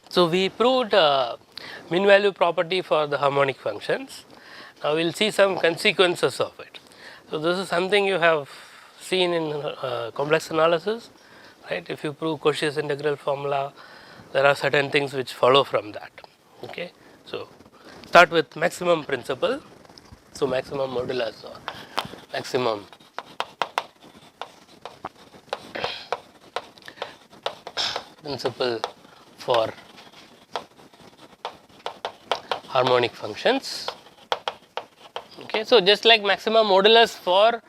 So, we proved mean value property for the harmonic functions. Now, we will see some consequences of it. So, this is something you have seen in complex analysis, right. If you prove Cauchy's integral formula, there are certain things which follow from that. Okay. So, start with maximum principle. So, maximum modulus or maximum principle for harmonic functions. Okay. So, just like maximum modulus for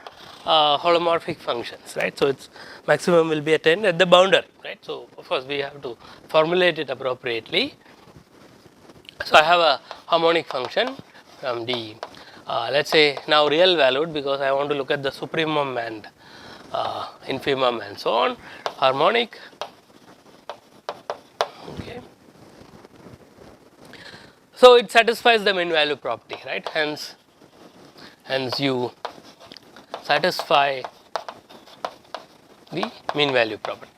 holomorphic functions, right. So, its maximum will be attained at the boundary, right. So, of course, we have to formulate it appropriately. So, I have a harmonic function from D, let us say now real valued, because I want to look at the supremum and infimum and so on, harmonic. Okay. So, it satisfies the mean value property, right. Hence you satisfy the mean value property,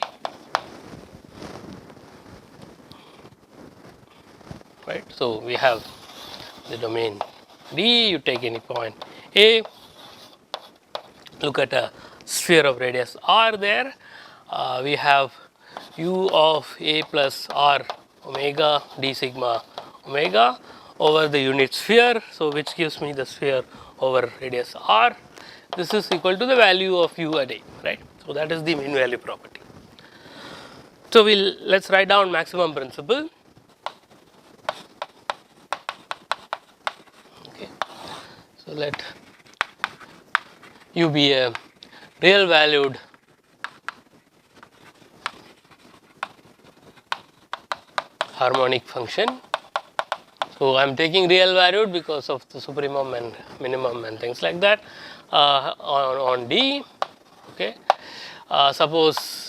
right. So, we have the domain D, you take any point A, look at a sphere of radius r there, we have u of A plus r omega d sigma omega over the unit sphere. So, which gives me the sphere over radius r. This is equal to the value of u at A, right. So, that is the mean value property. So, let us write down maximum principle. Okay. So, let u be a real valued harmonic function. So, I am taking real valued because of the supremum and minimum and things like that on D. Okay. Suppose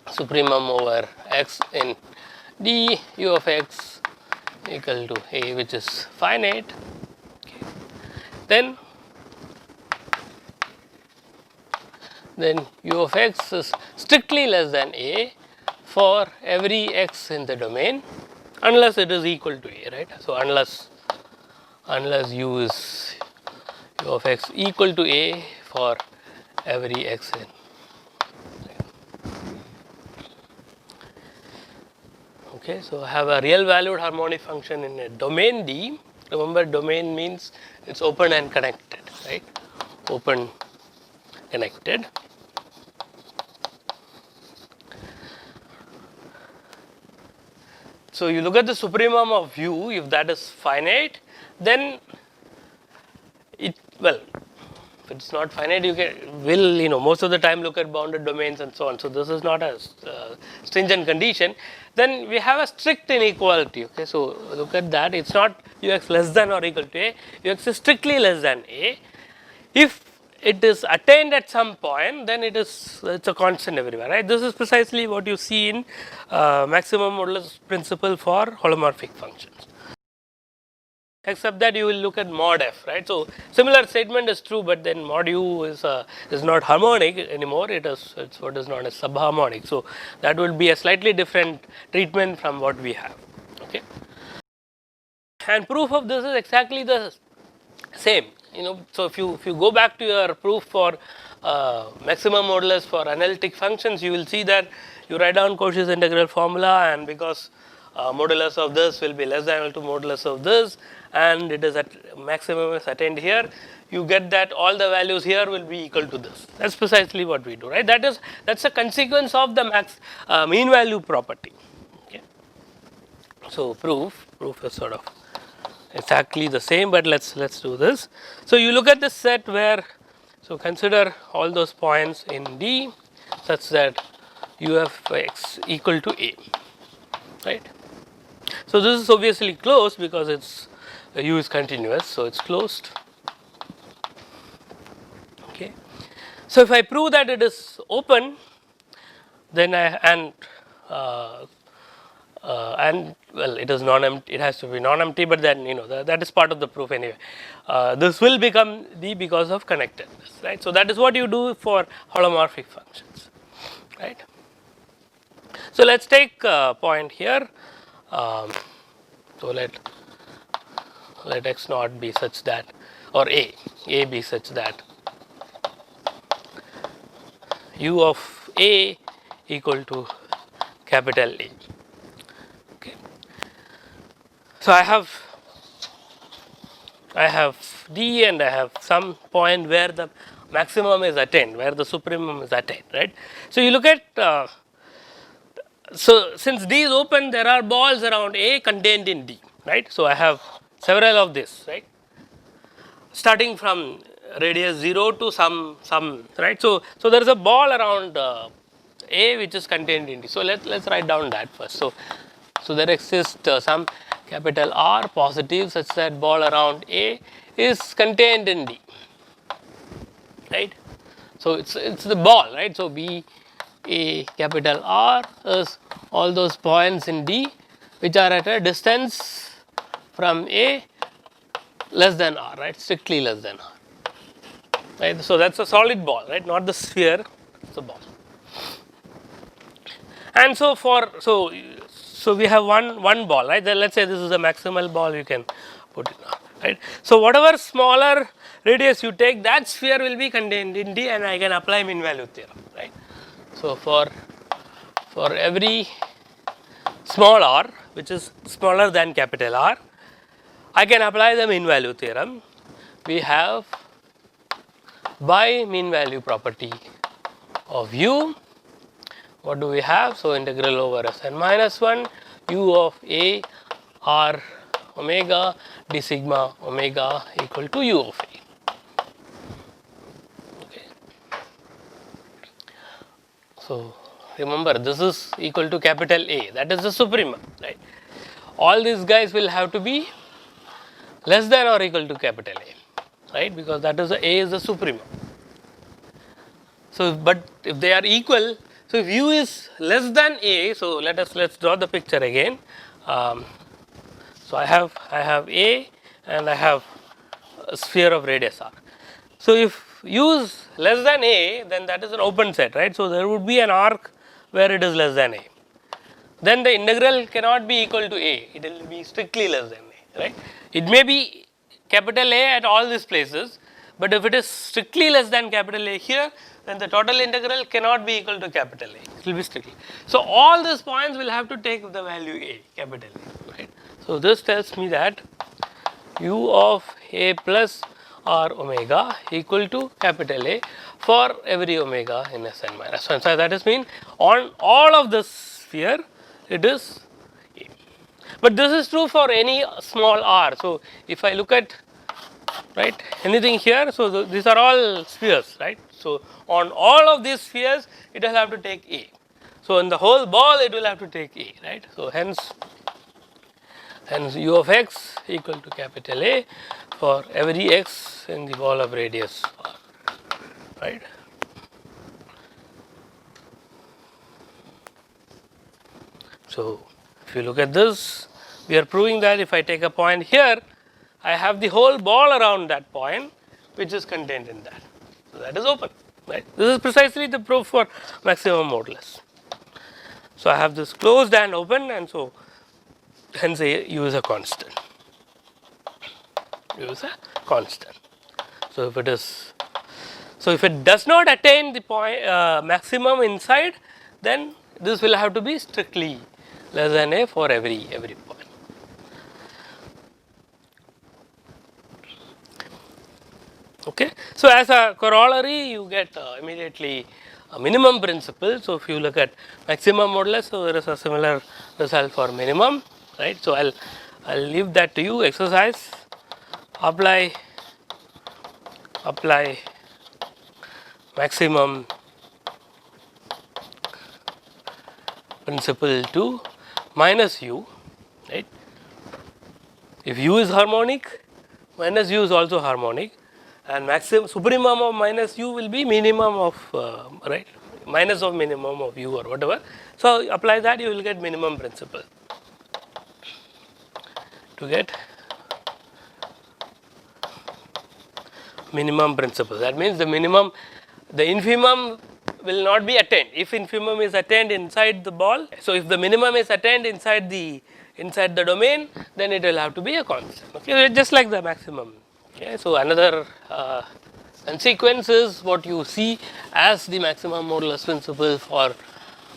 supremum over x in D u of x equal to A, which is finite. Okay. Then u of x is strictly less than A for every x in the domain, unless it is equal to A, right. So, unless u is u of x equal to A for every x in. Okay. So, I have a real valued harmonic function in a domain D. Remember, domain means it is open and connected, right, open connected. So, you look at the supremum of u, if that is finite, then it, well, if it is not finite, you will most of the time look at bounded domains and so on. So, this is not a stringent condition. Then we have a strict inequality. Okay. So, look at that, it is not u x less than or equal to A, u x is strictly less than A. If it is attained at some point, then it's a constant everywhere, right. This is precisely what you see in maximum modulus principle for holomorphic functions, except that you will look at mod f, right. So, similar statement is true, but then mod u is not harmonic anymore, it's what is known as subharmonic. So, that will be a slightly different treatment from what we have. Okay. And proof of this is exactly the same. So, if you go back to your proof for maximum modulus for analytic functions, you will see that you write down Cauchy's integral formula, and because modulus of this will be less than or equal to modulus of this, and it is at maximum is attained here, you get that all the values here will be equal to this. That is precisely what we do, right. That is a consequence of the mean value property. Okay. So, proof is sort of exactly the same, but let's do this. So, you look at this set where, so consider all those points in D such that u of x equal to A, right. So, this is obviously closed because it's u is continuous, so it's closed. Okay. So, if I prove that it is open, then well, it is non-empty, it has to be non-empty, but then that is part of the proof anyway. This will become D because of connectedness, right. So, that is what you do for holomorphic functions, right. So let us take a point here. So let x naught be such that, or a be such that u of a equal to capital A. Okay. So I have D and I have some point where the maximum is attained, where the supremum is attained, right. So you look at, so since D is open, there are balls around A contained in D, right. So I have several of this, right, starting from radius 0 to some, right. So there is a ball around A which is contained in D. So let's write down that first. So there exists some capital R positive such that ball around A is contained in D, right. So it's the ball, right. So B A capital R is all those points in D which are at a distance from A less than R, right, strictly less than R, right. So that's a solid ball, right, not the sphere, it's a ball. And so so we have one ball, right. Then let's say this is a maximal ball, you can put it now, right. So whatever smaller radius you take, that sphere will be contained in D, and I can apply mean value theorem, right. So for every small r which is smaller than capital R, I can apply the mean value theorem. We have by mean value property of u. What do we have? So integral over Sn minus 1 u of a r omega d sigma omega equal to u of a. Okay. So remember, this is equal to capital A, that is the supremum, right. All these guys will have to be less than or equal to capital A, right, because that is the A is the supremum. So but if they are equal, so if u is less than A, so let's draw the picture again. So I have A and I have a sphere of radius r. So if u is less than A, then that is an open set, right. So there would be an arc where it is less than A. Then the integral cannot be equal to A, it will be strictly less than A, right. It may be capital A at all these places, but if it is strictly less than capital A here, then the total integral cannot be equal to capital A, it will be strictly. So all these points will have to take the value A, capital A, right. So this tells me that u of A plus r omega equal to capital A for every omega in Sn minus 1. So that is mean on all of this sphere it is A. But this is true for any small r. So if I look at, right, anything here, so these are all spheres, right. So on all of these spheres it will have to take A. So in the whole ball it will have to take A, right. So hence u of x equal to capital A for every x in the ball of radius r, right. So if you look at this, we are proving that if I take a point here, I have the whole ball around that point which is contained in that. So that is open, right. This is precisely the proof for maximum modulus. So I have this closed and open, and so hence u is a constant. U is a constant. So if it does not attain the point maximum inside, then this will have to be strictly less than A for every point. Okay. So as a corollary, you get immediately a minimum principle. So if you look at maximum modulus, so there is a similar result for minimum, right. So I'll leave that to you. Exercise, apply maximum principle to minus u, right. If u is harmonic, minus u is also harmonic, and maximum supremum of minus u will be minimum of right, minus of minimum of u or whatever. So apply that, you will get minimum principle. To get minimum principle, that means the minimum, the infimum will not be attained. If infimum is attained inside the ball, so if the minimum is attained inside the domain, then it will have to be a constant. Okay, just like the maximum. Okay, so another consequence is what you see as the maximum modulus principle for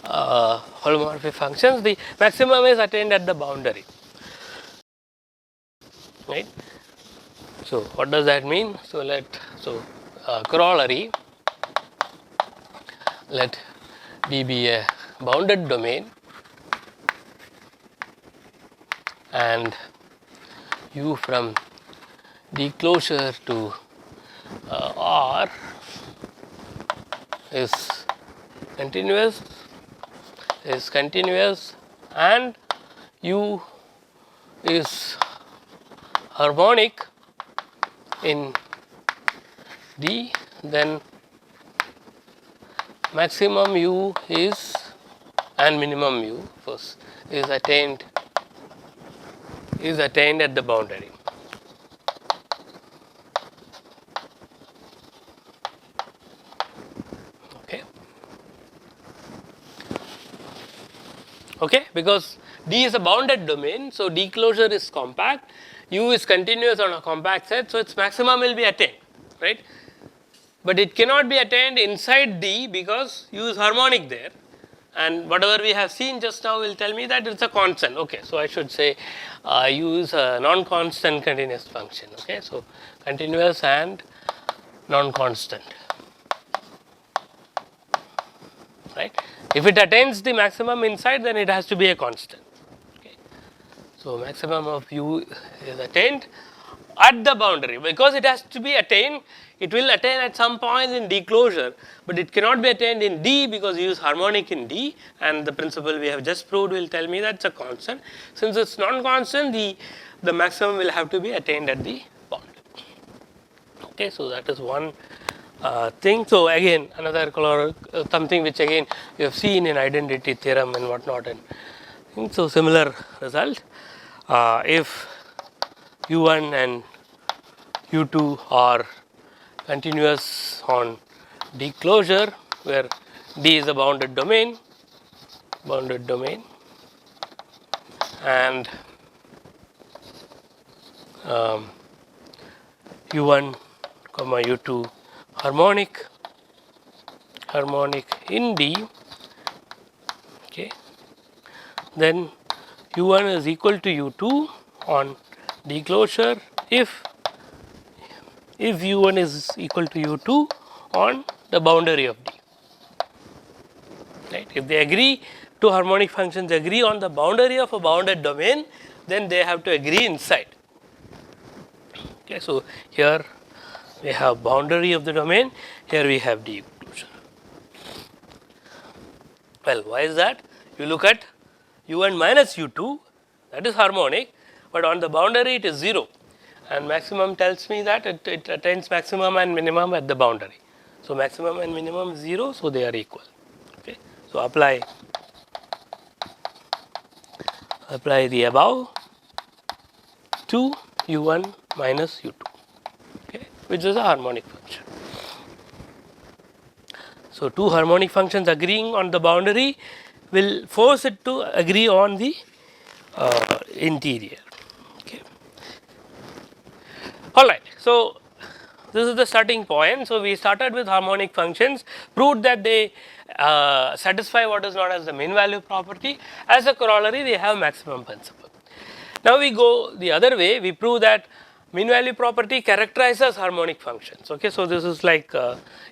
holomorphic functions. The maximum is attained at the boundary, right? So what does that mean? So corollary, let D be a bounded domain and U from D closure to R is continuous and U is harmonic in D, then maximum U is and minimum U first is attained at the boundary. Okay, because D is a bounded domain, so D closure is compact, U is continuous on a compact set, so its maximum will be attained, right? But it cannot be attained inside D because U is harmonic there, and whatever we have seen just now will tell me that it's a constant. Okay, so I should say U is a non-constant continuous function. Okay, so continuous and non-constant, right? If it attains the maximum inside, then it has to be a constant. Okay. So maximum of U is attained at the boundary. Because it has to be attained, it will attain at some point in D closure, but it cannot be attained in D because U is harmonic in D, and the principle we have just proved will tell me that it's a constant. Since it's non-constant, the maximum will have to be attained at the boundary. Okay, so that is one thing. So again, another something which again you have seen in identity theorem and whatnot, and so similar result. If U1 and U2 are continuous on D closure, where D is a bounded domain, and U1, U2 harmonic in D, okay, then U1 is equal to U2 on D closure if U1 is equal to U2 on the boundary of D, right. If they agree, two harmonic functions agree on the boundary of a bounded domain, then they have to agree inside. Okay, so here we have boundary of the domain, here we have D closure. Well, why is that? You look at U1 minus U2, that is harmonic, but on the boundary it is 0, and maximum tells me that it attains maximum and minimum at the boundary. So maximum and minimum is 0, so they are equal. Okay, so apply the above to U1 minus U2. Okay, which is a harmonic function. So two harmonic functions agreeing on the boundary will force it to agree on the interior. Okay. All right. So this is the starting point. So we started with harmonic functions, proved that they satisfy what is known as the mean value property. As a corollary, they have maximum principle. Now we go the other way. We prove that mean value property characterizes harmonic functions. Okay, so this is like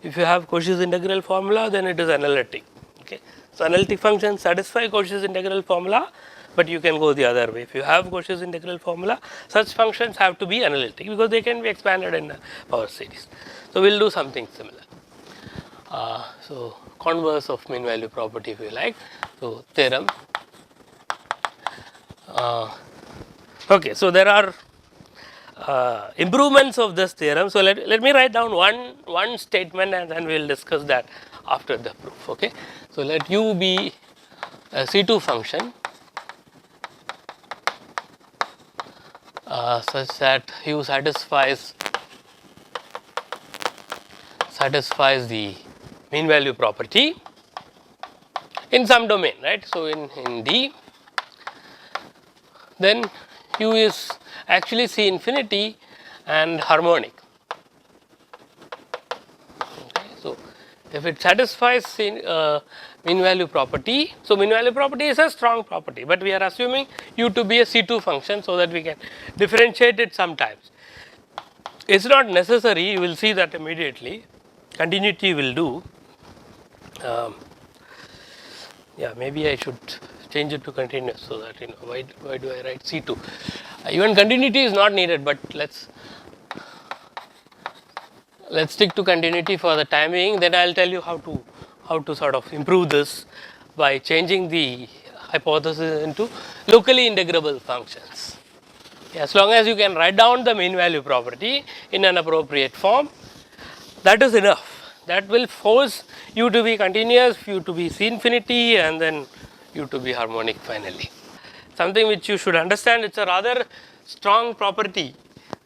if you have Cauchy's integral formula, then it is analytic. Okay, so analytic functions satisfy Cauchy's integral formula, but you can go the other way. If you have Cauchy's integral formula, such functions have to be analytic because they can be expanded in a power series. So we will do something similar. So converse of mean value property, if you like. So theorem. Okay, so there are improvements of this theorem. So let me write down one statement and then we will discuss that after the proof. Okay, so let U be a C2 function such that U satisfies the mean value property in some domain, right. So, in D, then U is actually C infinity and harmonic. Okay. So, if it satisfies mean value property, so mean value property is a strong property, but we are assuming U to be a C2 function, so that we can differentiate it sometimes. It is not necessary, you will see that immediately, continuity will do. Yeah, maybe I should change it to continuous, so that why do I write C2? Even continuity is not needed, but let's stick to continuity for the time being. Then I will tell you how to sort of improve this by changing the hypothesis into locally integrable functions. As long as you can write down the mean value property in an appropriate form, that is enough. That will force U to be continuous, U to be C infinity, and then U to be harmonic finally. Something which you should understand, it is a rather strong property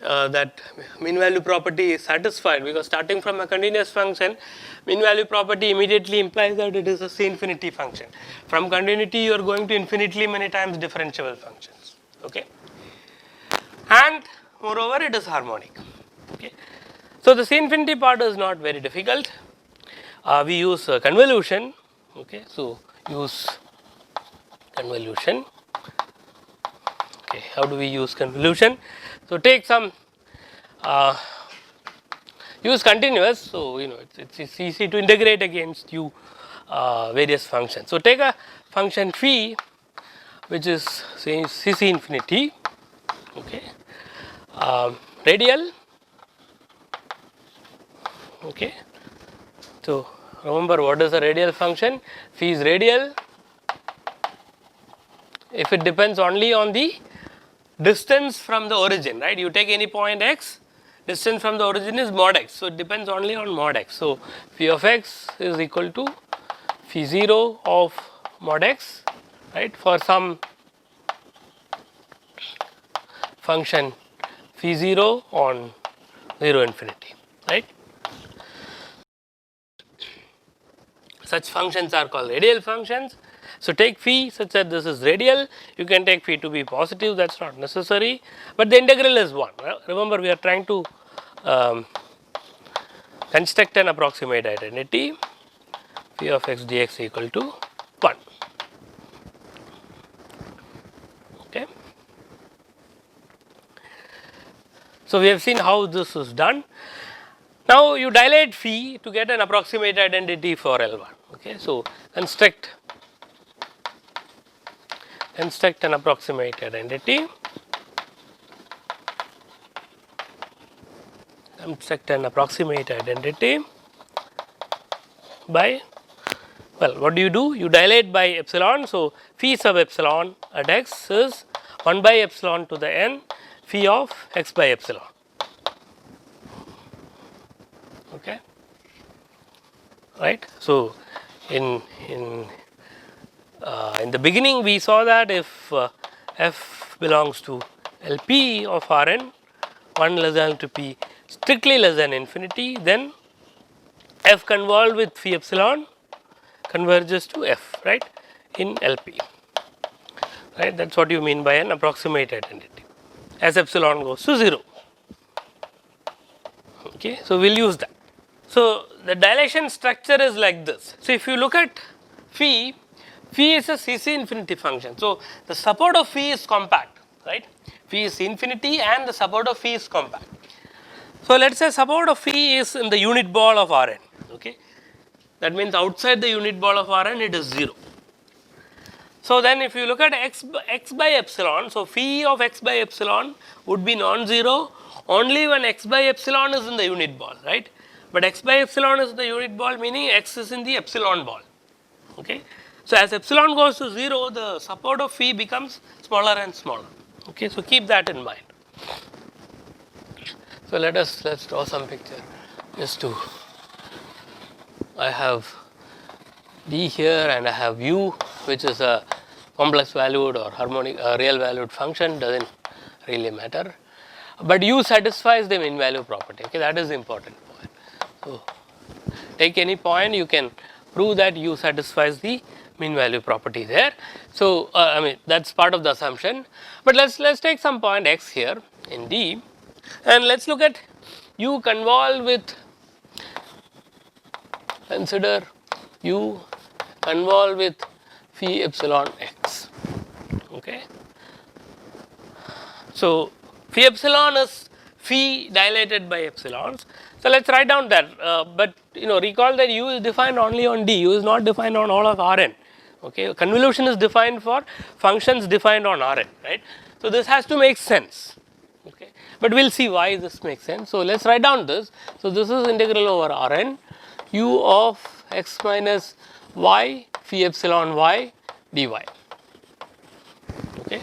that mean value property is satisfied, because starting from a continuous function, mean value property immediately implies that it is a C infinity function. From continuity, you are going to infinitely many times differentiable functions. Okay. And moreover, it is harmonic. Okay. So, the C infinity part is not very difficult. We use convolution. Okay. So, use convolution. Okay. How do we use convolution? So, take some use continuous. So, it's easy to integrate against U various functions. So, take a function phi which is say C infinity. Okay. Radial. Okay. So, remember what is a radial function? Phi is radial if it depends only on the distance from the origin, right. You take any point x, distance from the origin is mod x. So, it depends only on mod x. So, phi of x is equal to phi 0 of mod x, right, for some function phi 0 on 0 infinity, right. Such functions are called radial functions. So, take phi such that this is radial, you can take phi to be positive, that is not necessary, but the integral is 1. Remember, we are trying to construct an approximate identity, phi of x dx equal to 1. Okay. So, we have seen how this is done. Now, you dilate phi to get an approximate identity for L1. Okay. So, construct an approximate identity, by, well, what do? You dilate by epsilon. So, phi sub epsilon at x is 1 by epsilon to the n phi of x by epsilon. Okay. Right. So, in the beginning we saw that if f belongs to Lp of Rn 1 less than to p strictly less than infinity, then f convolved with phi epsilon converges to f, right, in Lp, right. That is what you mean by an approximate identity as epsilon goes to 0. Okay. So, we will use that. So, the dilation structure is like this. So, if you look at phi is a CC infinity function. So, the support of phi is compact, right. Phi is infinity and the support of phi is compact. So, let us say support of phi is in the unit ball of Rn. Okay. That means outside the unit ball of Rn it is 0. So, then if you look at x by epsilon, so phi of x by epsilon would be non-zero only when x by epsilon is in the unit ball, right. But x by epsilon is the unit ball, meaning x is in the epsilon ball. Okay. So, as epsilon goes to 0, the support of phi becomes smaller and smaller. Okay. So, keep that in mind. So, let's draw some picture just to, I have D here and I have U, which is a complex valued or harmonic real valued function, does not really matter, but U satisfies the mean value property. Okay. That is the important point. So, take any point, you can prove that U satisfies the mean value property there. So, I mean that is part of the assumption, but let us take some point x here in D, and let us look at U convolve with, consider U convolve with phi epsilon x. Okay. So, phi epsilon is phi dilated by epsilons. So, let us write down that, but recall that U is defined only on D, U is not defined on all of Rn. Okay. Convolution is defined for functions defined on Rn, right. So, this has to make sense, okay, but we will see why this makes sense. So, let us write down this. So, this is integral over Rn U of x minus y phi epsilon y dy. Okay.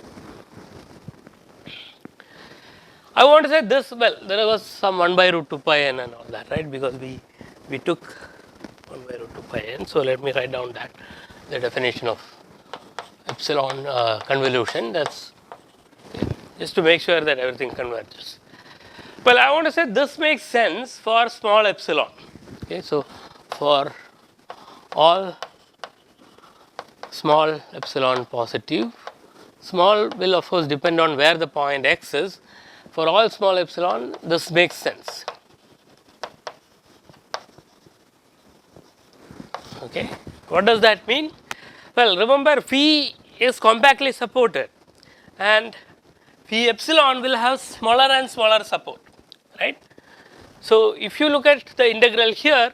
I want to say this, well, there was some 1 by root 2 pi n and all that, right, because we took 1 by root 2 pi n. So, let me write down that the definition of epsilon convolution, that is just to make sure that everything converges. Well, I want to say this makes sense for small epsilon. Okay. So, for all small epsilon positive, small will of course depend on where the point x is. For all small epsilon, this makes sense. Okay. What does that mean? Well, remember phi is compactly supported and phi epsilon will have smaller and smaller support, right. So, if you look at the integral here,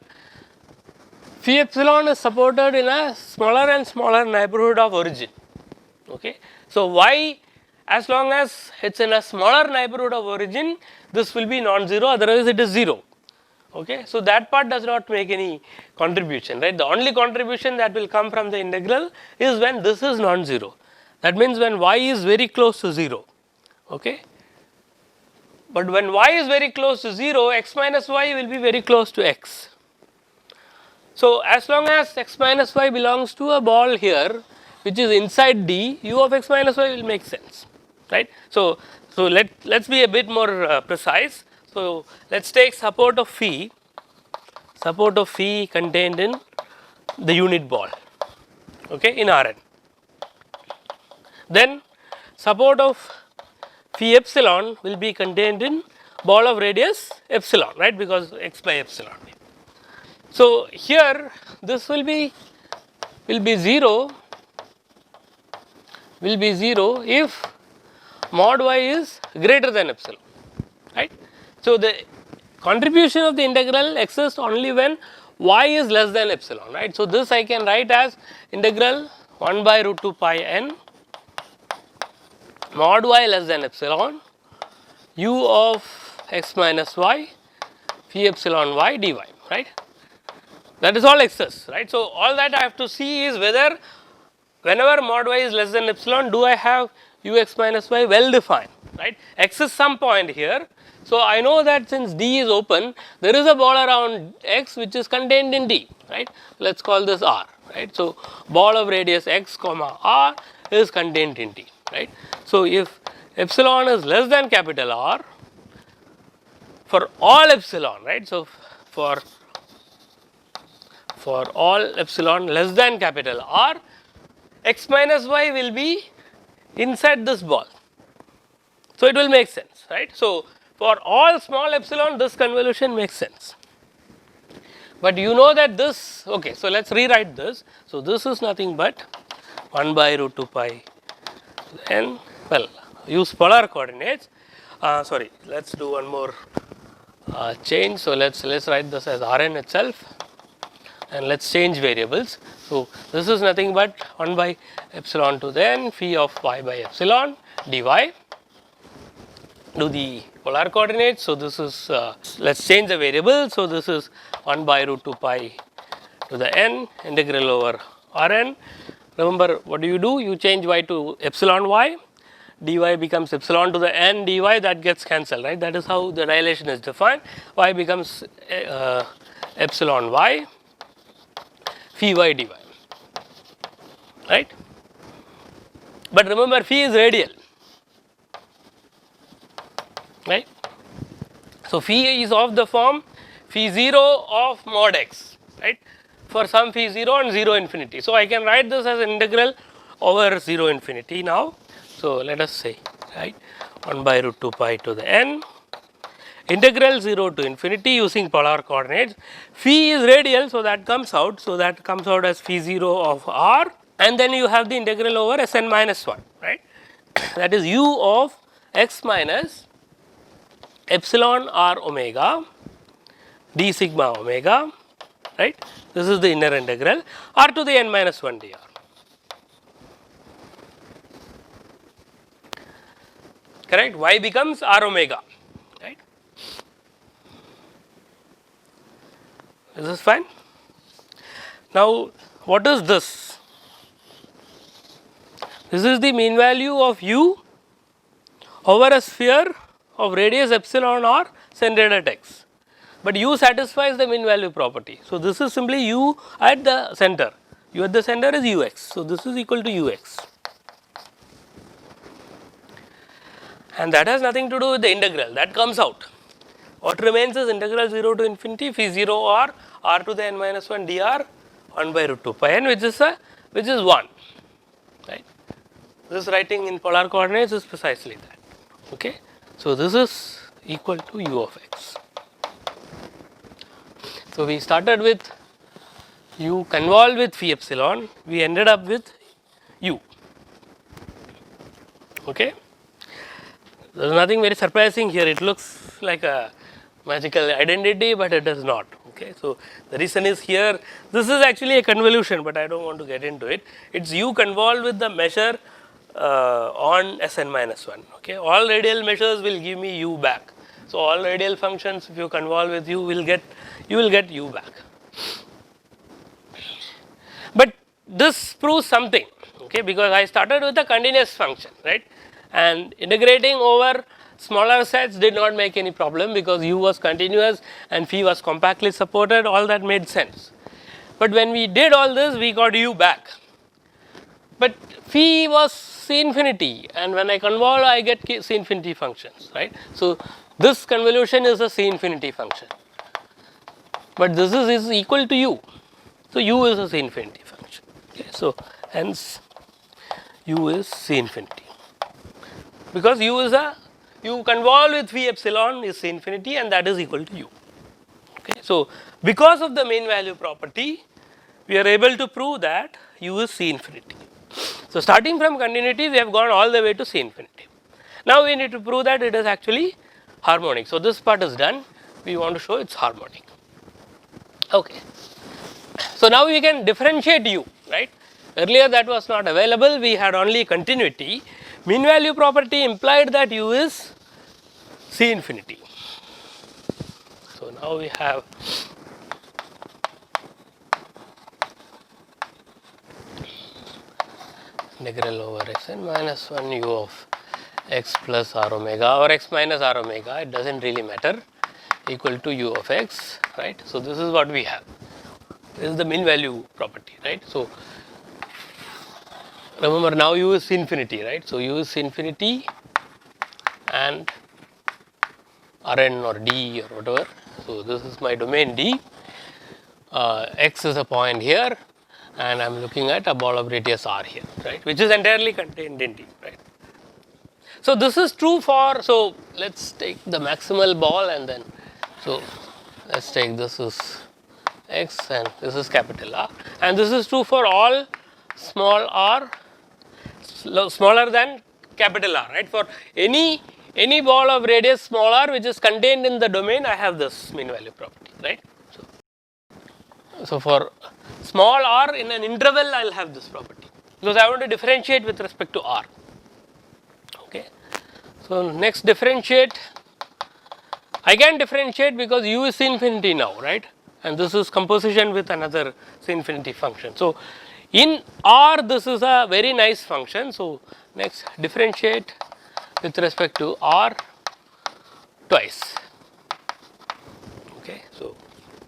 phi epsilon is supported in a smaller and smaller neighborhood of origin. Okay. So, y, as long as it is in a smaller neighborhood of origin, this will be non-zero, otherwise it is 0. Okay. So, that part does not make any contribution, right. The only contribution that will come from the integral is when this is non-zero. That means when y is very close to 0. Okay. But when y is very close to 0, x minus y will be very close to x. So, as long as x minus y belongs to a ball here, which is inside D, U of x minus y will make sense, right. So, let us be a bit more precise. So, let us take support of phi contained in the unit ball, okay, in Rn. Then support of phi epsilon will be contained in ball of radius epsilon, right, because x by epsilon. So, here this will be 0 if mod y is greater than epsilon, right. So, the contribution of the integral exists only when y is less than epsilon, right. So, this I can write as integral 1 by root 2 pi n mod y less than epsilon u of x minus y phi epsilon y dy, right. That is all exists, right. So, all that I have to see is whether whenever mod y is less than epsilon, do I have u x minus y well defined, right. X is some point here. So, I know that since D is open, there is a ball around x which is contained in D, right. Let us call this R, right. So, ball of radius x comma R is contained in D, right. So, if epsilon is less than capital R for all epsilon, right. So, for all epsilon less than capital R, x minus y will be inside this ball. So, it will make sense, right. So, for all small epsilon, this convolution makes sense. But you know that this, okay, so let us rewrite this. So, this is nothing but 1 by root 2 pi n, well, use polar coordinates, sorry, let us do one more change. So, let us write this as Rn itself and let us change variables. So, this is nothing but 1 by epsilon to the n phi of y by epsilon dy, do the polar coordinates. So, this is let us change the variable. So, this is 1 by root 2 pi to the n integral over Rn. Remember what do? You change y to epsilon y, dy becomes epsilon to the n dy, that gets cancelled, right. That is how the dilation is defined. Y becomes epsilon y phi y dy, right. But remember phi is radial, right. So, phi is of the form phi 0 of mod x, for some phi 0 and 0 infinity. So, I can write this as an integral over 0 infinity now. So, let us say, right, 1 by root 2 pi to the n integral 0 to infinity using polar coordinates. Phi is radial, so that comes out. So, that comes out as phi 0 of r, and then you have the integral over Sn minus 1, right. That is u of x minus epsilon r omega d sigma omega, right. This is the inner integral r to the n minus 1 dr. Correct. Y becomes r omega, right. Is this fine? Now, what is this? This is the mean value of u over a sphere of radius epsilon r centered at x, but u satisfies the mean value property. So, this is simply u at the center, u at the center is ux. So, this is equal to ux, and that has nothing to do with the integral, that comes out. What remains is integral 0 to infinity phi 0 r r to the n minus 1 dr 1 by root 2 pi n, which is 1, right. This writing in polar coordinates is precisely that, okay. So, this is equal to u of x. So, we started with u convolved with phi epsilon, we ended up with u, okay. There is nothing very surprising here, it looks like a magical identity, but it is not, okay. So, the reason is here, this is actually a convolution, but I do not want to get into it. It is u convolved with the measure on Sn minus 1, okay. All radial measures will give me u back. So, all radial functions, if you convolve with u will get u back. But this proves something, okay, because I started with a continuous function, right, and integrating over smaller sets did not make any problem because u was continuous and phi was compactly supported, all that made sense. But when we did all this, we got u back, but phi was C infinity, and when I convolve I get C infinity functions, right. So, this convolution is a C infinity function, but this is equal to u. So, u is a C infinity function, okay. So, hence u is C infinity, because u is u convolved with phi epsilon is C infinity, and that is equal to u, okay. So, because of the mean value property, we are able to prove that u is C infinity. So, starting from continuity, we have gone all the way to C infinity. Now, we need to prove that it is actually harmonic. So, this part is done, we want to show it is harmonic, okay. So, now we can differentiate u, right. Earlier that was not available, we had only continuity. Mean value property implied that u is C infinity. So, now we have integral over xn minus 1 u of x plus r omega or x minus r omega, it does not really matter, equal to u of x, right. So, this is what we have, this is the mean value property, right. So, remember now u is infinity, right. So, u is infinity and Rn or d or whatever. So, this is my domain D, x is a point here, and I am looking at a ball of radius r here, right, which is entirely contained in D, right. So, this is true for, so let us take the maximal ball and then, so let us take this is x and this is capital R, and this is true for all small r smaller than capital R, right. For any ball of radius small r which is contained in the domain, I have this mean value property, right. So, for small r in an interval, I will have this property, because I want to differentiate with respect to r, okay. So, next differentiate, I can differentiate because u is infinity now, right, and this is composition with another C infinity function. So, in R this is a very nice function. So, next differentiate with respect to R twice, okay. So,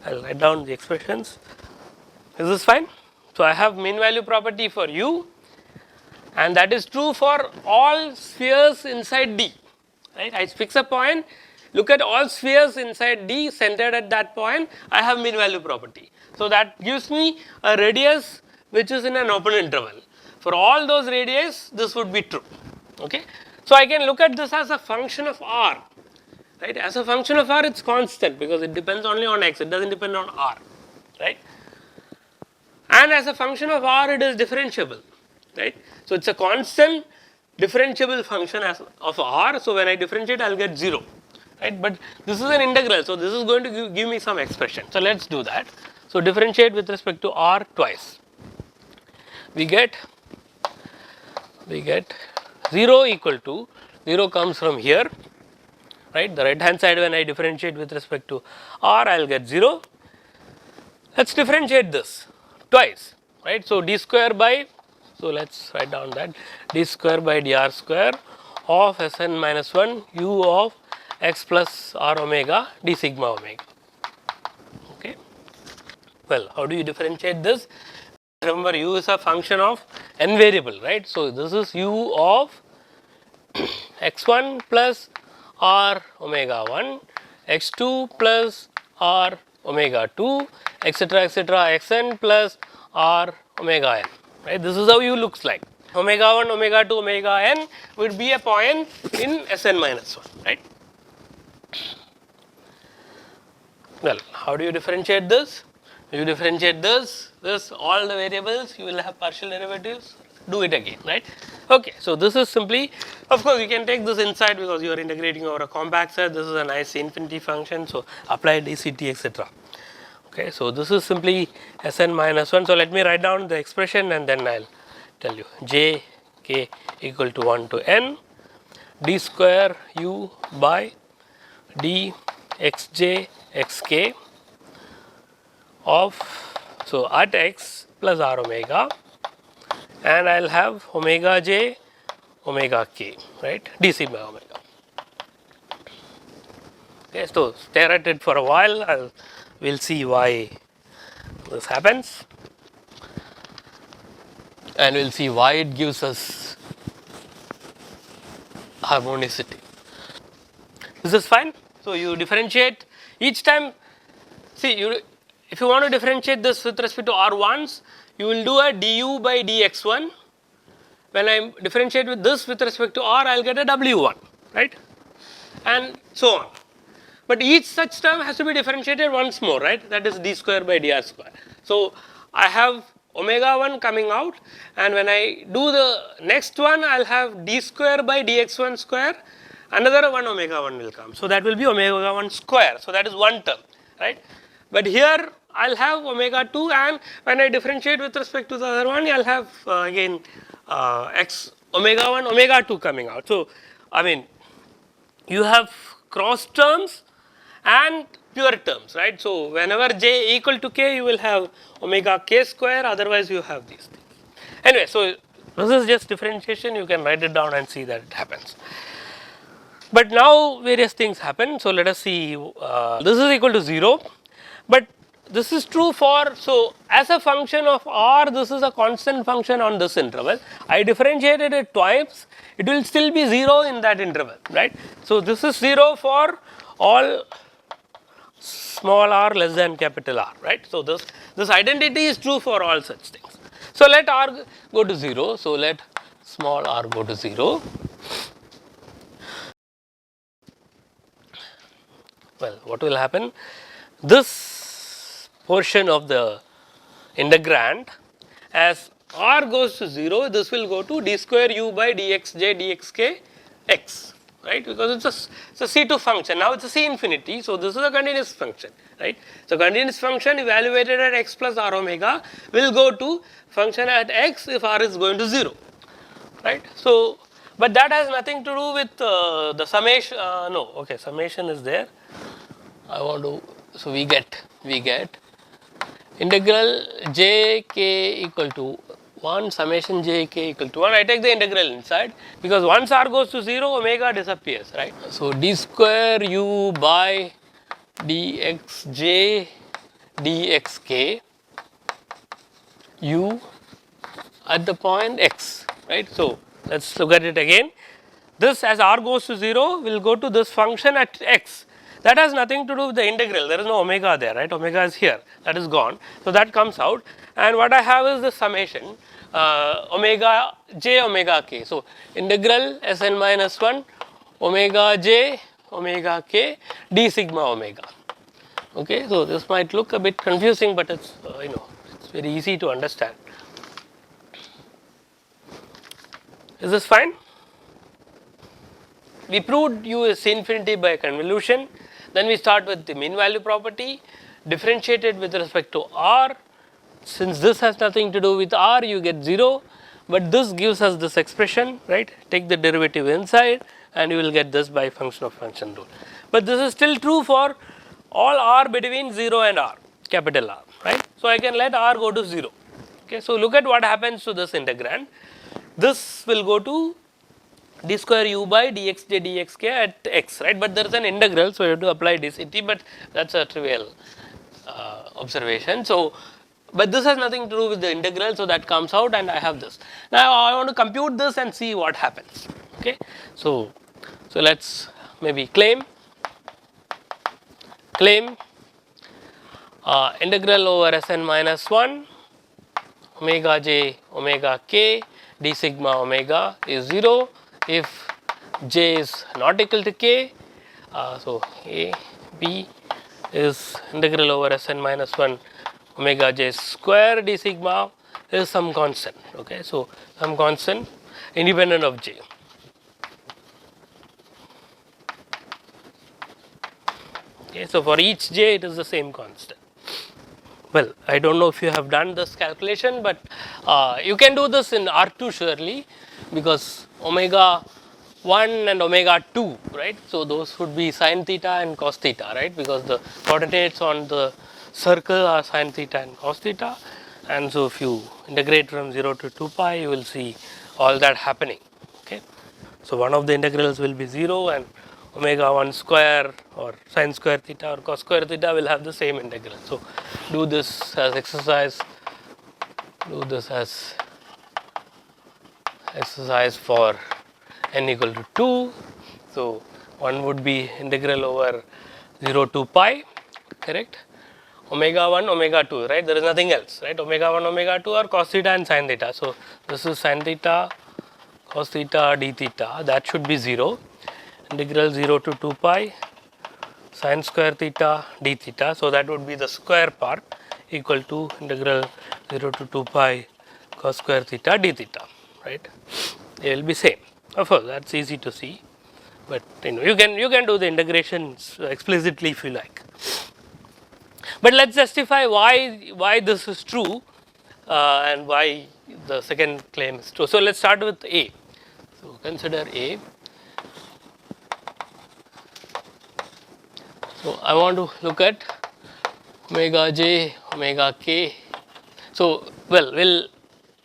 I will write down the expressions, is this fine? So, I have mean value property for u, and that is true for all spheres inside D, right. I fix a point, look at all spheres inside D centered at that point, I have mean value property. So that gives me a radius which is in an open interval. For all those radius, this would be true. Okay. So I can look at this as a function of r, right? As a function of r, it's constant because it depends only on x, it doesn't depend on r, right? And as a function of r, it is differentiable, right? So it's a constant differentiable function of r. So when I differentiate, I'll get 0, right? But this is an integral, so this is going to give me some expression. So let's do that. So differentiate with respect to r twice. We get 0 equal to 0 comes from here, right? The right hand side when I differentiate with respect to r, I'll get 0. Let's differentiate this twice, right? So d square by, so let's write down that d square by dr square of Sn minus 1 u of x plus r omega d sigma omega. Okay. Well, how do you differentiate this? Remember, u is a function of n variable, right? So this is u of x1 plus r omega 1, x2 plus r omega 2, etc., xn plus r omega n, right? This is how u looks like. Omega 1, omega 2, omega n would be a point in Sn minus 1, right? Well, how do you differentiate this? You differentiate this, all the variables, you will have partial derivatives, do it again, right? Okay, so this is simply, of course, you can take this inside because you are integrating over a compact set. This is a nice infinity function, so apply dct, etc. Okay, so this is simply Sn minus 1. So let me write down the expression and then I'll tell you. J k equal to 1 to n d square u by d xj xk of, so at x plus r omega, and I'll have omega j omega k, right, d sigma omega. Okay, so stare at it for a while, we'll see why this happens and we'll see why it gives us harmonicity. This is fine. So you differentiate each time. See, if you want to differentiate this with respect to r1s, you will do a du by dx1. When I differentiate with this with respect to r, I'll get a w1, right? And so on. But each such term has to be differentiated once more, right? That is d square by dr square. So I have omega 1 coming out, and when I do the next one, I'll have d square by dx1 square, another 1 omega 1 will come. So that will be omega 1 square. So that is one term, right? But here I'll have omega 2, and when I differentiate with respect to the other one, I'll have again x omega 1 omega 2 coming out. So I mean, you have cross terms and pure terms, right? So whenever j equal to k, you will have omega k square, otherwise you have these things. Anyway, so this is just differentiation, you can write it down and see that it happens. But now various things happen, so let us see, this is equal to 0, but this is true for, so as a function of r, this is a constant function on this interval. I differentiated it twice, it will still be 0 in that interval, right? So this is 0 for all small r less than capital R, right? So this identity is true for all such things. So let r go to 0, so let small r go to 0. Well, what will happen? This portion of the integrand, as r goes to 0, this will go to d square u by dxj dxk x, right? Because it's a C2 function. Now it's a C infinity, so this is a continuous function, right? So continuous function evaluated at x plus r omega will go to function at x if r is going to 0, right? So, but that has nothing to do with the summation. No, okay, summation is there. I want to, so we get integral j k equal to 1 summation j k equal to 1. I take the integral inside because once r goes to 0, omega disappears, right? So d square u by dxj dxk u at the point x, right? So let's look at it again. This, as r goes to 0, will go to this function at x. that has nothing to do with the integral, there is no omega there, right, omega is here, that is gone. So, that comes out, and what I have is the summation omega j omega k. So, integral Sn minus 1 omega j omega k d sigma omega. Okay, so this might look a bit confusing, but it's it's very easy to understand. Is this fine? We proved u is infinity by convolution. Then we start with the mean value property, differentiated with respect to r. Since this has nothing to do with r, you get 0, but this gives us this expression, right? Take the derivative inside, and you will get this by function of function rule. But this is still true for all r between 0 and r, capital R, right? So I can let r go to 0. Okay, so look at what happens to this integrand. This will go to d square u by dxj dxk at x, right? But there is an integral, so you have to apply dct, but that's a trivial observation. So, but this has nothing to do with the integral, so that comes out, and I have this. Now I want to compute this and see what happens. Okay, so let's maybe claim integral over Sn minus 1 omega j omega k d sigma omega is 0 if j is not equal to k. So, a b is integral over Sn minus 1 omega j square d sigma is some constant. Okay, so some constant independent of j. Okay, so for each j it is the same constant. Well, I don't know if you have done this calculation, but you can do this in R2 surely, because omega 1 and omega 2, right. So, those would be sin theta and cos theta, right, because the coordinates on the circle are sin theta and cos theta, and so if you integrate from 0 to 2 pi, you will see all that happening. Okay. So, one of the integrals will be 0, and omega 1 square or sin square theta or cos square theta will have the same integral. So, do this as exercise, do this as exercise for n equal to 2. So, one would be integral over 0 to pi, correct, omega 1 omega 2, right, there is nothing else, right, omega 1 omega 2 are cos theta and sin theta. So, this is sin theta cos theta d theta, that should be 0, integral 0 to 2 pi sin square theta d theta. So, that would be the square part equal to integral 0 to 2 pi cos square theta d theta, right. They will be same. Of course, that is easy to see, but you can do the integrations explicitly if you like. But let us justify why this is true and why the second claim is true. So, let us start with A. So, consider A. So, I want to look at omega j omega k. So, well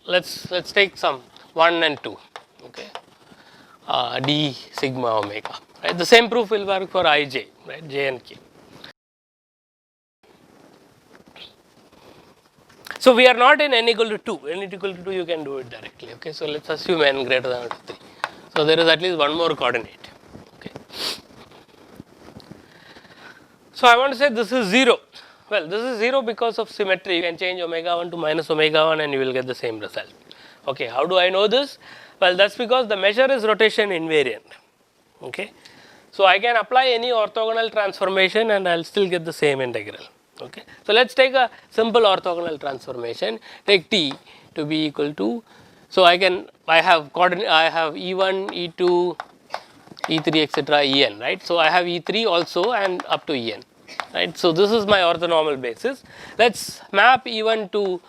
let's take some 1 and 2, okay, d sigma omega, right. The same proof will work for ij, right, j and k. So, we are not in n equal to 2, n equal to 2 you can do it directly. Okay. So, let us assume n greater than or equal to 3. So, there is at least one more coordinate. Okay. So, I want to say this is 0. Well, this is 0 because of symmetry. You can change omega 1 to minus omega 1 and you will get the same result. Okay. How do I know this? Well, that is because the measure is rotation invariant. Okay. So, I can apply any orthogonal transformation and I will still get the same integral. Okay. So, let us take a simple orthogonal transformation, take t to be equal to, so I have E1, E2, E3 etc. En, right. So, I have E3 also and up to En, right. So, this is my orthonormal basis. Let us map E1 to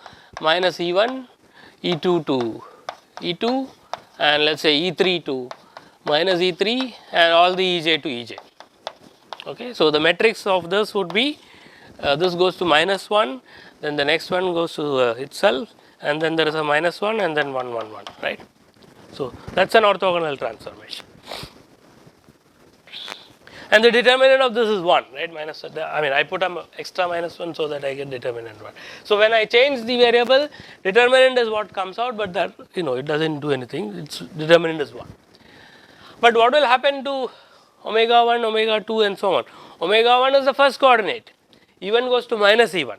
minus E1, E2 to E2 and let us say E3 to minus E3 and all the Ej to Ej. Okay. So, the matrix of this would be this goes to minus 1, then the next one goes to itself, and then there is a minus 1 and then 1 1 1, right. So, that is an orthogonal transformation, and the determinant of this is 1, right, minus, I mean I put an extra minus 1 so that I get determinant 1. So, when I change the variable, determinant is what comes out, but that it does not do anything, its determinant is 1. But what will happen to omega 1, omega 2 and so on? Omega 1 is the first coordinate, E1 goes to minus E1,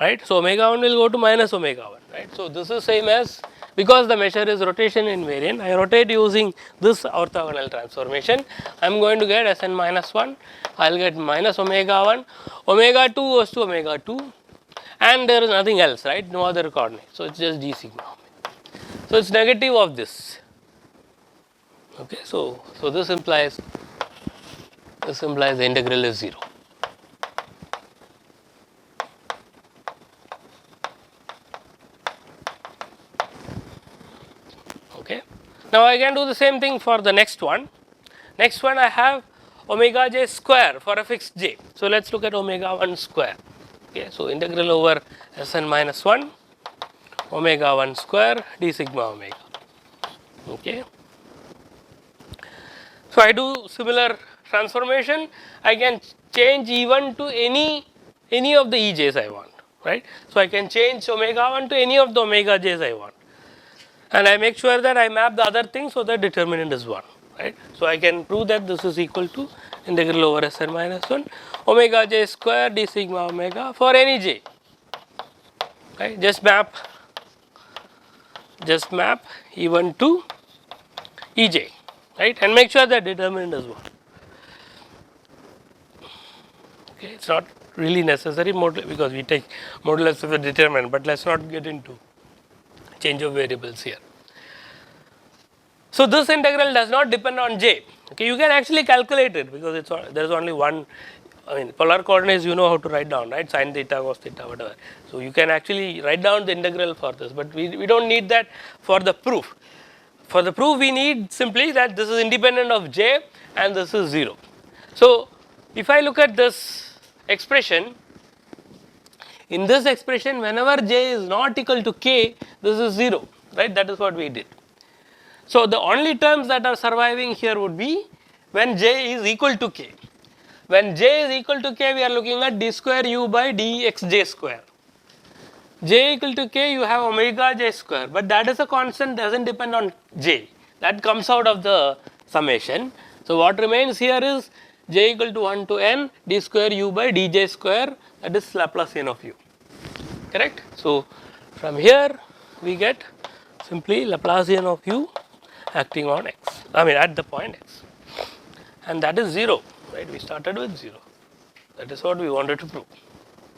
right. So, omega 1 will go to minus omega 1, right. So, this is same as, because the measure is rotation invariant, I rotate using this orthogonal transformation, I am going to get Sn minus 1, I will get minus omega 1, omega 2 goes to omega 2 and there is nothing else, right, no other coordinate. So, it is just d sigma omega. So, it is negative of this, okay. So, this implies the integral is 0. Okay. Now, I can do the same thing for the next one. Next one I have omega j square for a fixed j. So, let us look at omega 1 square. Okay. So, integral over Sn minus 1 omega 1 square d sigma omega. Okay. So, I do similar transformation, I can change E1 to any of the Ej's I want, right. So, I can change omega 1 to any of the omega j's I want, and I make sure that I map the other thing, so that determinant is 1, right. So, I can prove that this is equal to integral over Sn minus 1 omega j square d sigma omega for any j, right. Just map E1 to Ej, right, and make sure that determinant is 1. Okay, it is not really necessary because we take modulus of the determinant, but let us not get into change of variables here. So, this integral does not depend on j. Okay, you can actually calculate it because there is only one. I mean, polar coordinates you know how to write down, right, sin theta, cos theta, whatever. So, you can actually write down the integral for this, but we do not need that for the proof. For the proof we need simply that this is independent of j and this is 0. So, if I look at this expression, in this expression whenever j is not equal to k, this is 0, right, that is what we did. So, the only terms that are surviving here would be when j is equal to k. When j is equal to k, we are looking at d square u by dxj square. J equal to k, you have omega j square, but that is a constant, does not depend on j, that comes out of the summation. So, what remains here is j equal to 1 to n d square u by dj square, that is Laplacian of u, correct. So, from here we get simply Laplacian of u acting on x, I mean at the point x, and that is 0, right, we started with 0, that is what we wanted to prove,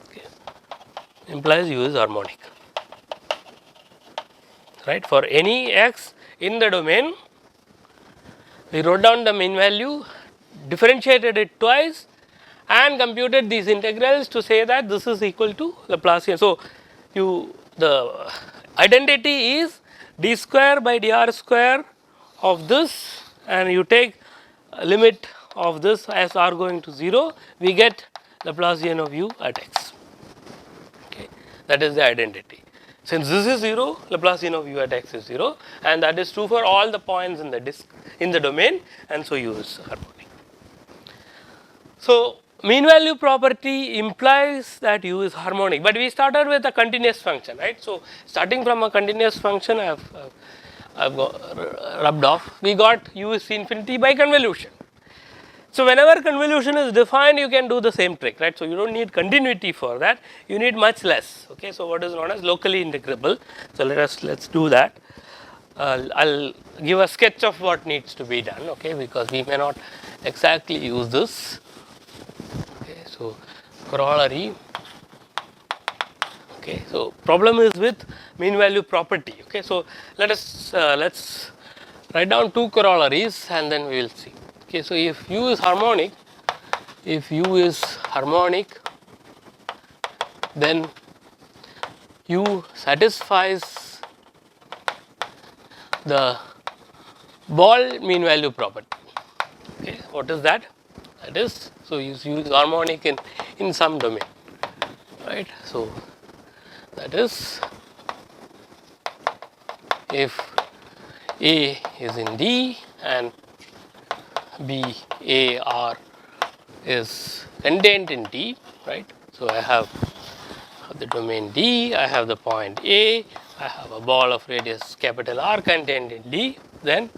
okay. Implies u is harmonic, right. For any x in the domain, we wrote down the mean value, differentiated it twice and computed these integrals to say that this is equal to Laplacian. So, the identity is d square by dr square of this, and you take a limit of this as r going to 0, we get Laplacian of u at x, okay. That is the identity. Since this is 0, Laplacian of u at x is 0, and that is true for all the points in the disk in the domain, and so u is harmonic. So, mean value property implies that u is harmonic, but we started with a continuous function, right. So, starting from a continuous function, I have rubbed off, we got u is infinity by convolution. So, whenever convolution is defined, you can do the same trick, right. So, you do not need continuity for that, you need much less, okay. So, what is known as locally integrable. So, let us do that. I will give a sketch of what needs to be done, okay, because we may not exactly use this. Okay, so, corollary. Okay, so, problem is with mean value property. Okay, so, let's write down two corollaries and then we will see. Okay, so, if u is harmonic, then u satisfies the ball mean value property. Okay, what is that? That is, so u is harmonic in some domain, right. So, that is if A is in D and B, A, R is contained in D, right. So, I have the domain D, I have the point A, I have a ball of radius capital R contained in D, then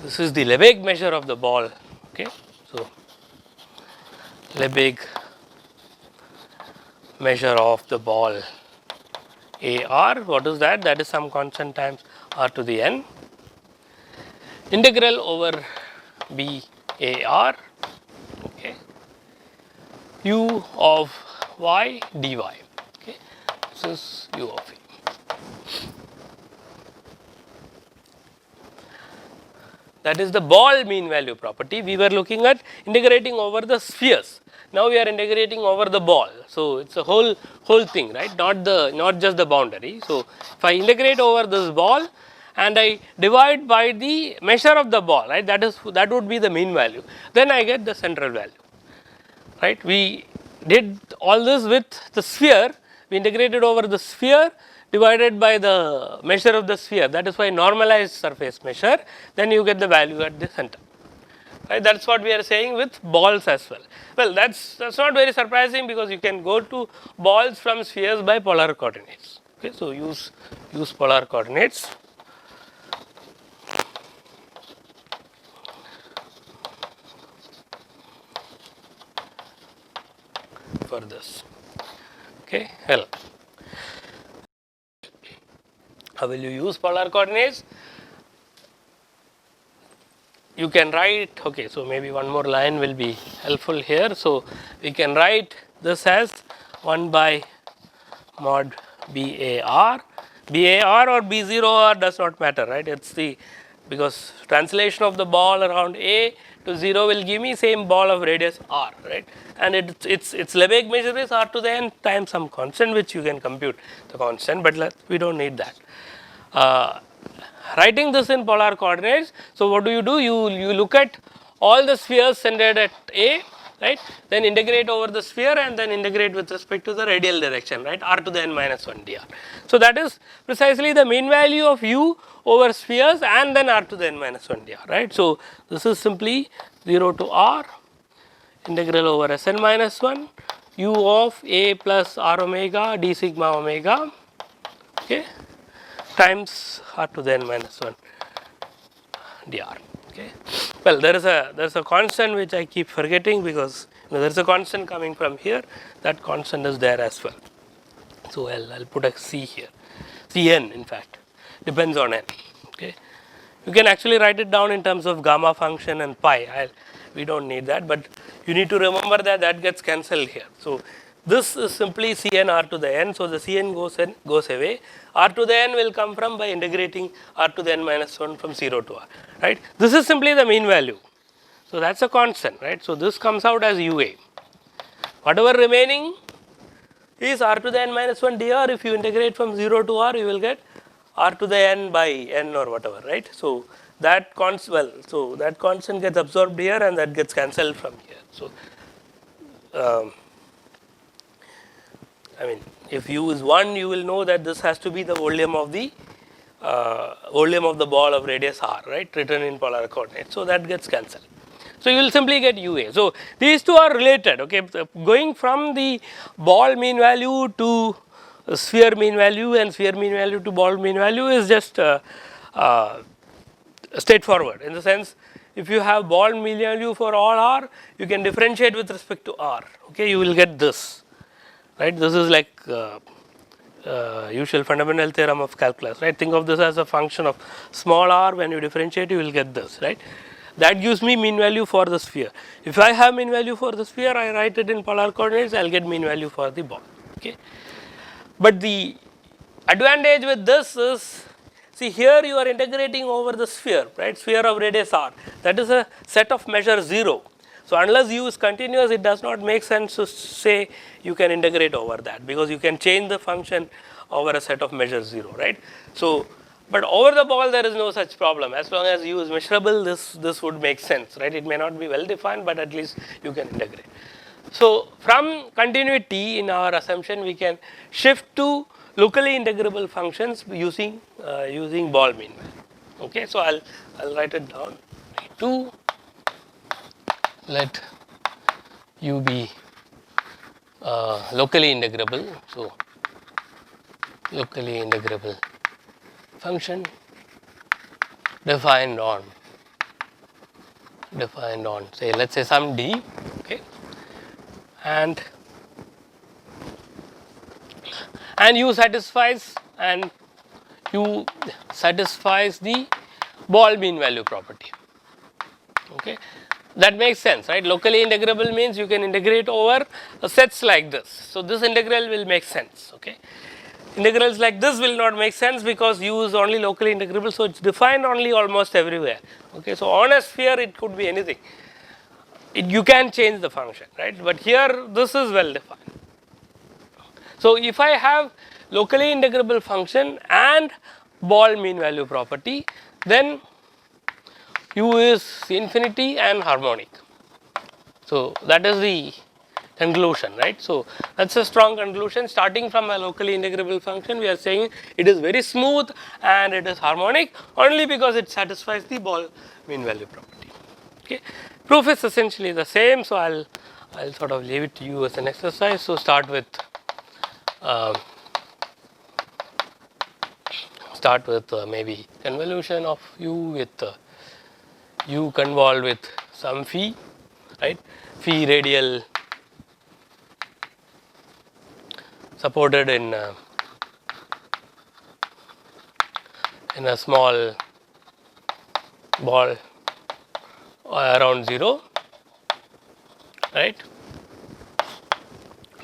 this is the Lebesgue measure of the ball. Okay, so Lebesgue measure of the ball AR. What is that? That is some constant times r to the n. Integral over BAR. Okay, u of y dy. Okay, this is u of a. That is the ball mean value property. We were looking at integrating over the spheres. Now we are integrating over the ball. So it's a whole thing, right? Not just the boundary. So if I integrate over this ball and I divide by the measure of the ball, right? That would be the mean value. Then I get the central value, right? We did all this with the sphere. We integrated over the sphere divided by the measure of the sphere, that is why normalized surface measure, then you get the value at the center. Right? That is what we are saying with balls as well. Well, that's not very surprising because you can go to balls from spheres by polar coordinates. Okay, so use polar coordinates for this. Okay, hell. How will you use polar coordinates? You can write, okay, so maybe one more line will be helpful here. So we can write this as 1 by mod BAR. BAR or B0R does not matter, right? It's the, because translation of the ball around A to 0 will give me same ball of radius R, right? And its Lebesgue measure is R to the n times some constant, which you can compute the constant, but we don't need that. Writing this in polar coordinates, so what do? You look at all the spheres centered at A, right? Then integrate over the sphere and then integrate with respect to the radial direction, right? R to the n minus 1 dr. So that is precisely the mean value of u over spheres and then R to the n minus 1 dr, right? So this is simply 0 to R integral over Sn minus 1 u of A plus R omega d sigma omega, okay, times R to the n minus 1 dr. Okay. Well, there is a constant which I keep forgetting because there is a constant coming from here. That constant is there as well. So I'll put a C here. Cn in fact depends on n. Okay. You can actually write it down in terms of gamma function and pi. We don't need that, but you need to remember that gets cancelled here. So this is simply Cn R to the n. So the Cn goes away. R to the n will come from by integrating R to the n minus 1 from 0 to R, right. This is simply the mean value. So that's a constant, right. So this comes out as UA. Whatever remaining is R to the n minus 1 dr. If you integrate from 0 to R, you will get R to the n by n or whatever, right. So that constant gets absorbed here and that gets cancelled from here. So I mean, if u is 1, you will know that this has to be the volume of the ball of radius r, right, written in polar coordinates. So that gets cancelled. So you will simply get UA. So these two are related. Okay, going from the ball mean value to sphere mean value and sphere mean value to ball mean value is just straightforward. In the sense, if you have ball mean value for all r, you can differentiate with respect to r. Okay, you will get this. Right, this is like usual fundamental theorem of calculus, right. Think of this as a function of small r. When you differentiate, you will get this, right. That gives me mean value for the sphere. If I have mean value for the sphere, I write it in polar coordinates, I will get mean value for the ball. Okay. But the advantage with this is, see here you are integrating over the sphere, right, sphere of radius r. That is a set of measure 0. So unless u is continuous, it does not make sense to say you can integrate over that, because you can change the function over a set of measures 0, right. So, but over the ball there is no such problem. As long as u is measurable, this would make sense, right. It may not be well defined, but at least you can integrate. So from continuity in our assumption, we can shift to locally integrable functions using ball mean value. Okay, so I'll write it down. 2 let u be locally integrable. So locally integrable function defined on defined on, say, let's say some d, okay, and u satisfies the ball mean value property. Okay, that makes sense, right? Locally integrable means you can integrate over sets like this. So this integral will make sense. Okay, integrals like this will not make sense because u is only locally integrable, so it's defined only almost everywhere. Okay, so on a sphere it could be anything. You can change the function, right? But here this is well defined. So if I have locally integrable function and ball mean value property, then u is infinity and harmonic. So that is the conclusion, right? So that's a strong conclusion. Starting from a locally integrable function, we are saying it is very smooth and it is harmonic only because it satisfies the ball mean value property. Okay, proof is essentially the same. So I'll sort of leave it to you as an exercise. So start with maybe convolution of u with u convolved with some phi, right? Phi radial supported in a small ball around 0, right?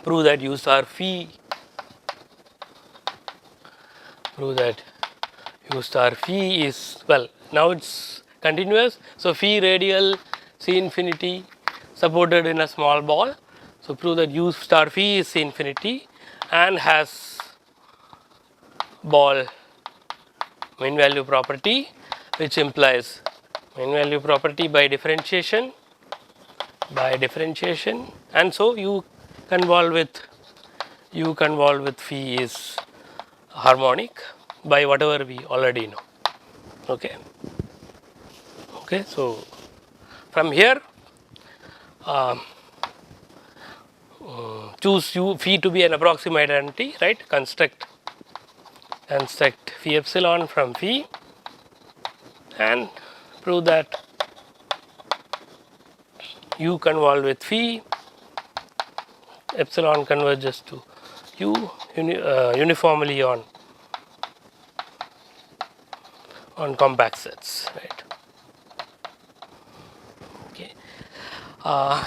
Prove that u star phi. Prove that u star phi is, well, now it's continuous. So phi radial C infinity supported in a small ball. So prove that u star phi is C infinity and has ball mean value property, which implies mean value property by differentiation, and so u convolved with phi is harmonic by whatever we already know. Okay. Okay. So from here, choose u phi to be an approximate identity, right? Construct phi epsilon from phi and prove that u convolved with phi epsilon converges to u uniformly on compact sets, right? Okay.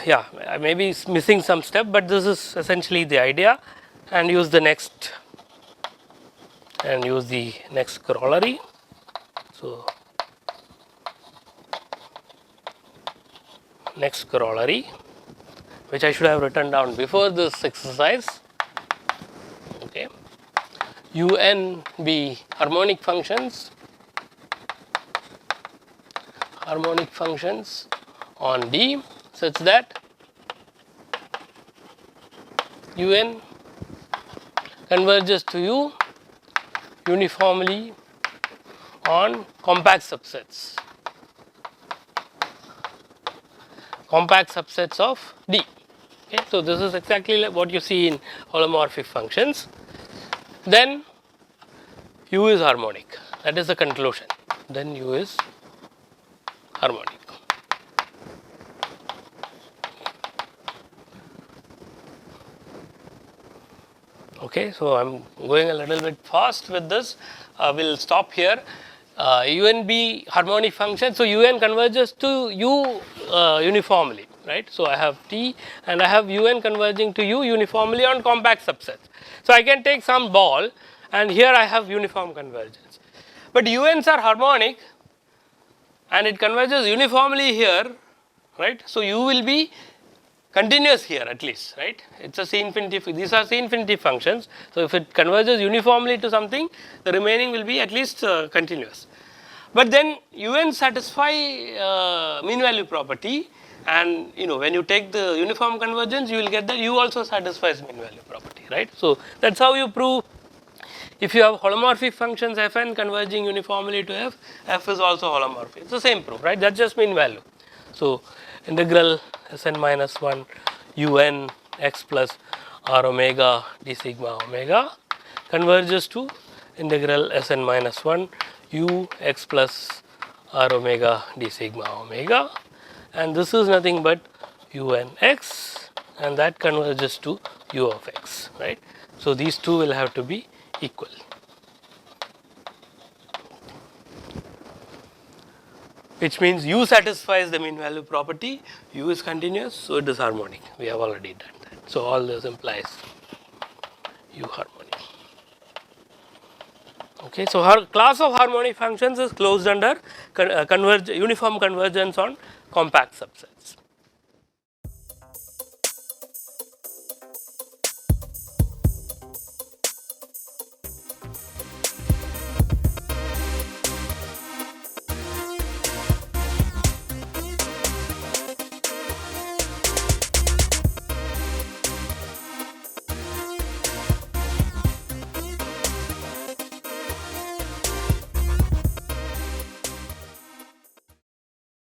Yeah, I may be missing some step, but this is essentially the idea, and use the next corollary. So next corollary, which I should have written down before this exercise. Okay, un be harmonic functions on D such that un converges to u uniformly on compact subsets of D. Okay, so this is exactly like what you see in holomorphic functions. Then u is harmonic. That is the conclusion. Then u is harmonic. Okay, so I'm going a little bit fast with this. We'll stop here. Un be harmonic function. So un converges to u uniformly, right? So I have T and I have un converging to u uniformly on compact subsets. So I can take some ball and here I have uniform convergence. But uns are harmonic and it converges uniformly here, right? So u will be continuous here at least, right? It's a C infinity, these are C infinity functions. So if it converges uniformly to something, the remaining will be at least continuous. But then un satisfy mean value property, and when you take the uniform convergence, you will get that u also satisfies mean value property, right? So that's how you prove. If you have holomorphic functions fn converging uniformly to f is also holomorphic. It's the same proof, right? That's just mean value. So integral Sn minus 1 un x plus r omega d sigma omega converges to integral Sn minus 1 u x plus r omega d sigma omega, and this is nothing but u n x, and that converges to u of x, right. So, these two will have to be equal. Which means u satisfies the mean value property, u is continuous, so it is harmonic. We have already done that. So, all this implies u harmonic. Okay, so her class of harmonic functions is closed under uniform convergence on compact subsets.